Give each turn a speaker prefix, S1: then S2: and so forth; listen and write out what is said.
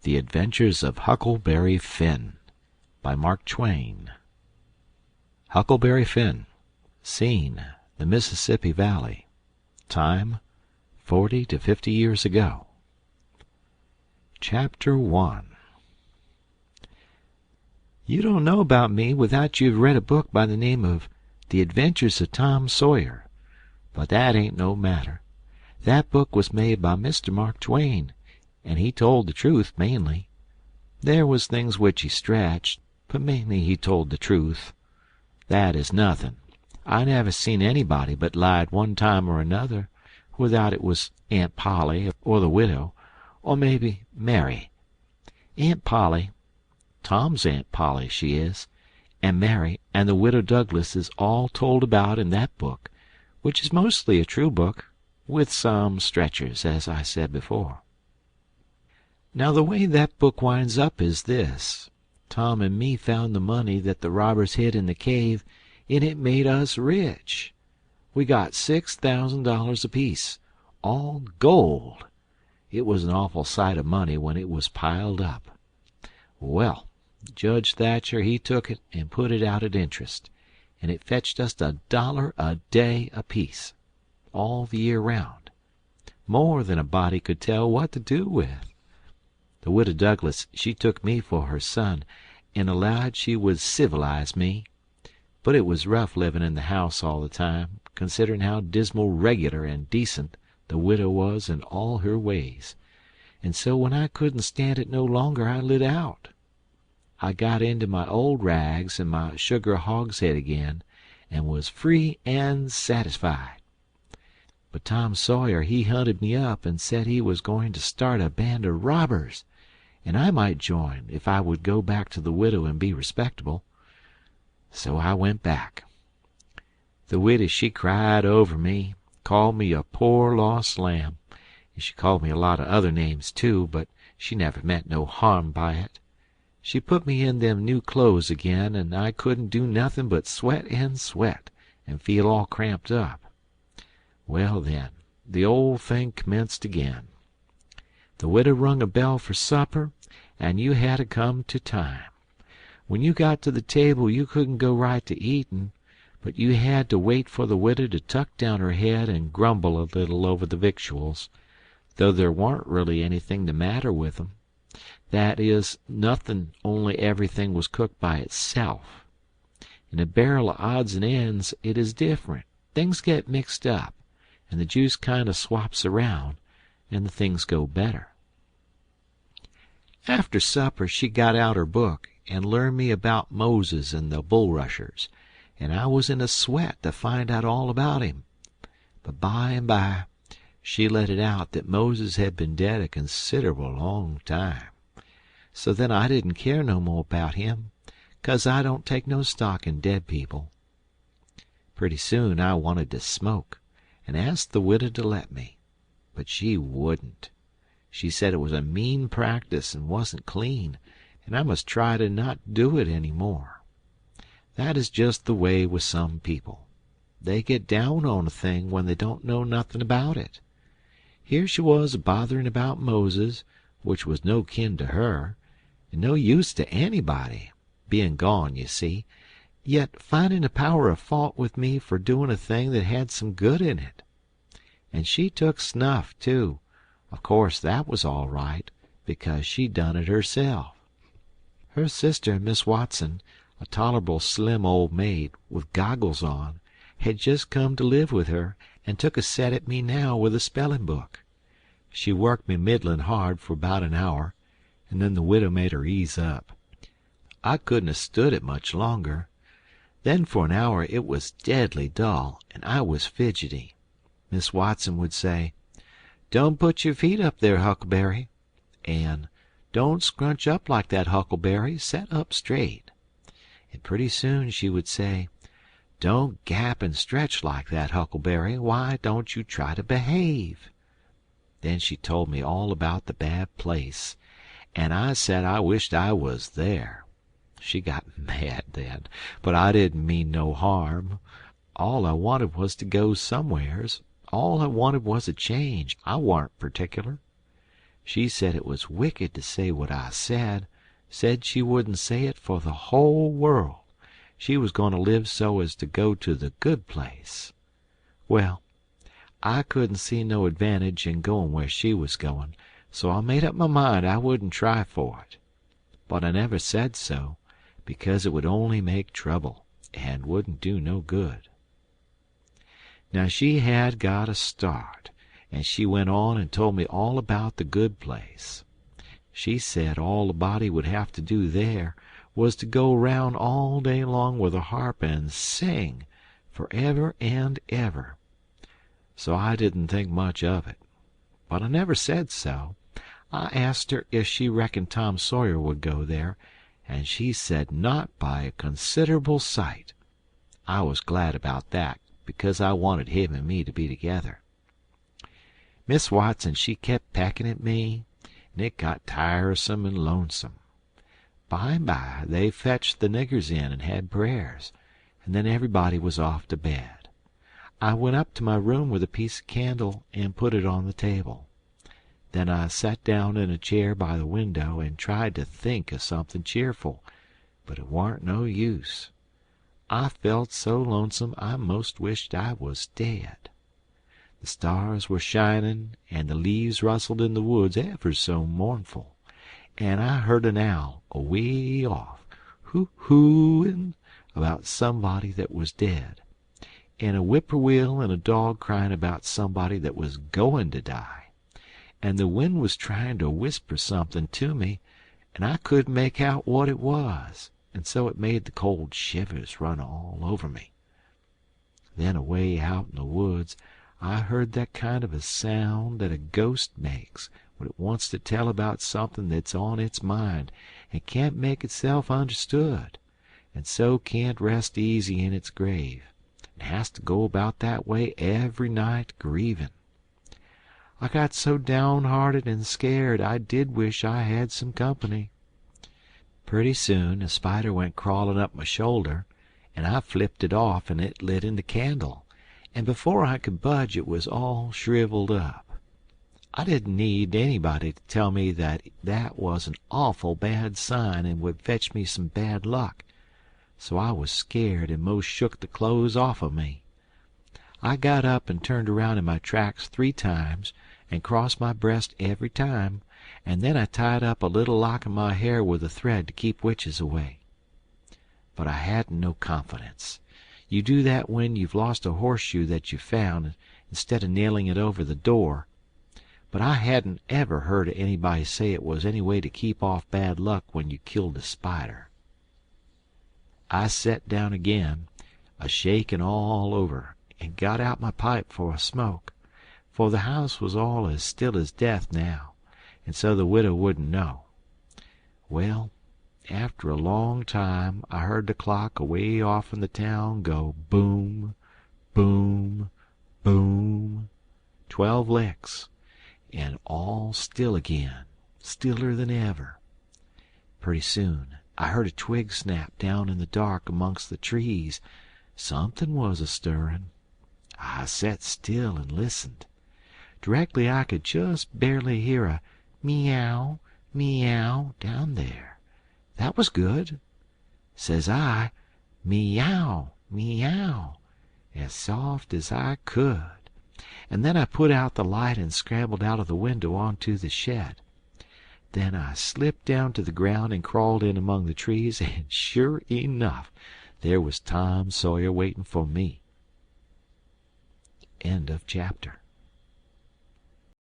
S1: The Adventures of Huckleberry Finn by Mark Twain. Huckleberry Finn. Scene: the Mississippi Valley. Time: 40 to 50 years ago. Chapter 1. You don't know about me without you've read a book by the name of The Adventures of Tom Sawyer. But that ain't no matter. That book was made by Mr. Mark Twain, and he told the truth mainly. There was things which he stretched, but mainly he told the truth. That is nothing. I never seen anybody but lied one time or another, without it was Aunt Polly or the widow, or maybe Mary. Aunt Polly, Tom's Aunt Polly she is, and Mary and the widow Douglas is all told about in that book, which is mostly a true book, with some stretchers, as I said before. Now the way that book winds up is this. Tom and me found the money that the robbers hid in the cave, and it made us rich. We got $6,000 apiece, all gold. It was an awful sight of money when it was piled up. Well, Judge Thatcher he took it and put it out at interest, and it fetched us $1 a day apiece, all the year round, more than a body could tell what to do with. The widow Douglas she took me for her son, and allowed she would civilize me, but it was rough living in the house all the time, considering how dismal regular and decent the widow was in all her ways, and so when I couldn't stand it no longer I lit out. I got into my old rags and my sugar hogshead again, and was free and satisfied. But Tom Sawyer he hunted me up and said he was going to start a band of robbers, and I might join if I would go back to the widow and be respectable. So I went back. The widow she cried over me, called me a poor lost lamb, and she called me a lot of other names too, but she never meant no harm by it. She put me in them new clothes again, and I couldn't do nothin' but sweat and feel all cramped up. Well, then, the old thing commenced again. The widow rung a bell for supper, and you had to come to time. When you got to the table you couldn't go right to eatin', but you had to wait for the widow to tuck down her head and grumble a little over the victuals, though there warn't really anything the matter with 'em. That is, nothin', only everything was cooked by itself. In a barrel of odds and ends it is different. Things get mixed up, and the juice kind of swaps around, and the things go better. After supper she got out her book and learned me about Moses and the bulrushers, and I was in a sweat to find out all about him. But by and by she let it out that Moses had been dead a considerable long time. So then I didn't care no more about him, 'cause I don't take no stock in dead people. Pretty soon I wanted to smoke, and asked the widow to let me, but she wouldn't. She said it was a mean practice and wasn't clean, and I must try to not do it any more. That is just the way with some people. They get down on a thing when they don't know nothing about it. Here she was bothering about Moses, which was no kin to her, and no use to anybody, being gone, you see, yet finding a power of fault with me for doing a thing that had some good in it. And she took snuff, too. Of course that was all right, because she done it herself. Her sister, Miss Watson, a tolerable slim old maid, with goggles on, had just come to live with her, and took a set at me now with a spelling book. She worked me middlin' hard for about an hour, and then the widow made her ease up. I couldn't have stood it much longer. Then for an hour it was deadly dull, and I was fidgety. Miss Watson would say, "Don't put your feet up there, Huckleberry," and "Don't scrunch up like that, Huckleberry. Set up straight." And pretty soon she would say, "Don't gap and stretch like that, Huckleberry. Why don't you try to behave?" Then she told me all about the bad place, and I said I wished I was there. She got mad then, but I didn't mean no harm. All I wanted was to go somewheres. All I wanted was a change. I warn't particular. She said it was wicked to say what I said she wouldn't say it for the whole world. She was going to live so as to go to the good place. Well, I couldn't see no advantage in going where she was going, so I made up my mind I wouldn't try for it. But I never said so, because it would only make trouble, and wouldn't do no good. Now she had got a start, and she went on and told me all about the good place. She said all a body would have to do there was to go round all day long with a harp and sing for ever and ever. So I didn't think much of it. But I never said so. I asked her if she reckoned Tom Sawyer would go there, and she said not by a considerable sight. I was glad about that, because I wanted him and me to be together. Miss Watson, she kept pecking at me, and it got tiresome and lonesome. By and by they fetched the niggers in and had prayers, and then everybody was off to bed. I went up to my room with a piece of candle and put it on the table. Then I sat down in a chair by the window and tried to think of something cheerful, but it warn't no use. I felt so lonesome I most wished I was dead. The stars were shining, and the leaves rustled in the woods ever so mournful, and I heard an owl away off hoo-hooing about somebody that was dead, and a whippoorwill and a dog crying about somebody that was going to die, and the wind was trying to whisper something to me, and I couldn't make out what it was, and so it made the cold shivers run all over me. Then away out in the woods I heard that kind of a sound that a ghost makes when it wants to tell about something that's on its mind and can't make itself understood, and so can't rest easy in its grave, and has to go about that way every night grieving. I got so downhearted and scared I did wish I had some company. Pretty soon a spider went crawling up my shoulder, and I flipped it off, and it lit in the candle, and before I could budge it was all shriveled up. I didn't need anybody to tell me that that was an awful bad sign and would fetch me some bad luck, so I was scared and most shook the clothes off of me. I got up and turned around in my tracks 3 times and crossed my breast every time, and then I tied up a little lock of my hair with a thread to keep witches away. But I hadn't no confidence. You do that when you've lost a horseshoe that you found, instead of nailing it over the door. But I hadn't ever heard of anybody say it was any way to keep off bad luck when you killed a spider. I set down again, a-shaking all over, and got out my pipe for a smoke, for the house was all as still as death now, and so the widow wouldn't know. Well, after a long time I heard the clock away off in the town go boom, boom, boom, 12 licks, and all still again, stiller than ever. Pretty soon I heard a twig snap down in the dark amongst the trees. Something was a-stirring. I set still and listened. Directly I could just barely hear a meow, meow down there. That was good. Says I, meow, meow, as soft as I could. And then I put out the light and scrambled out of the window onto the shed. Then I slipped down to the ground and crawled in among the trees, and sure enough, there was Tom Sawyer waiting for me. End of chapter.